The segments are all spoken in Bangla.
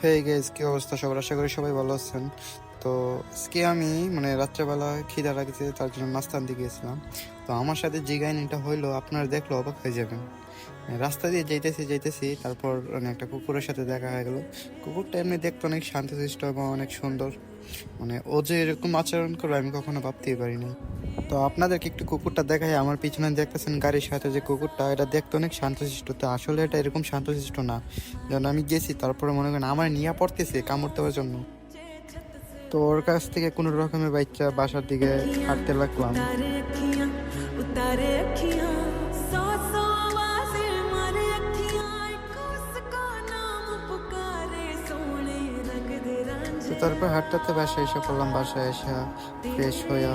হে গাইস, কি অবস্থা সবার? আশা করি সবাই ভালো আছেন। তো আজকে আমি রাত্রেবেলা খিদা লাগছে, তার জন্য নাস্তা আনতে গিয়েছিলাম। তো আমার সাথে যে কাহিনীটা হইলো আপনারা দেখলে অবাক হয়ে যাবেন। রাস্তা দিয়ে যাইতেছি তারপর একটা কুকুরের সাথে দেখা হয়ে গেল। কুকুরটা এমনি দেখতে অনেক শান্তশিষ্ট এবং অনেক সুন্দর। ও যে এরকম আচরণ করবে আমি কখনো ভাবতেই পারিনি। তো আপনাদেরকে একটু কুকুরটা দেখাই। আমার পিছনে দেখতেছেন গাড়ির সাথে যে কুকুরটা, এটা দেখতে অনেক শান্তশিষ্ট। তো আসলে এটা এরকম শান্তশিষ্ট না। যখন আমি গেছি তারপরে মনে করেন আমার নিয়ে পড়তেছে কামড় দেওয়ার জন্য। তো ওর কাছ থেকে কোনো রকমের বাচ্চা বাসার দিকে হাঁটতে লাগলাম। তো তারপর হাঁটতে বাসায় এসে পড়লাম। বাসায় এসে ফ্রেশ হইয়া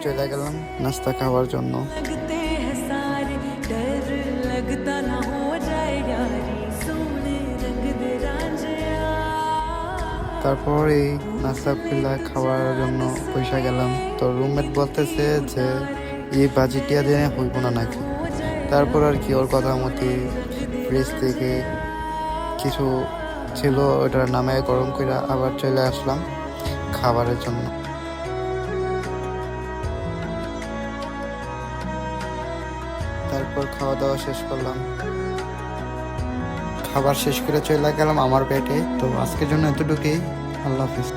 চলে গেলাম নাস্তা খাওয়ার জন্য। তারপর এই নাস্তা খুলে খাওয়ার জন্য পয়সা গেলাম। তো রুমমেট বলতেছে যে এই বাজেটিয়া দিয়ে হইব না নাকি। তারপর আর কি ওর কথা মতো ফ্রিজ থেকে কিছু ছিল ওটার নামে গরম করে আবার চলে আসলাম খাবারের জন্য। তারপর খাওয়া দাওয়া শেষ করলাম, খাবার শেষ করে চলে গেলাম আমার পেটে। তো আজকের জন্য এতটুকুই। আল্লাহ হাফিজ।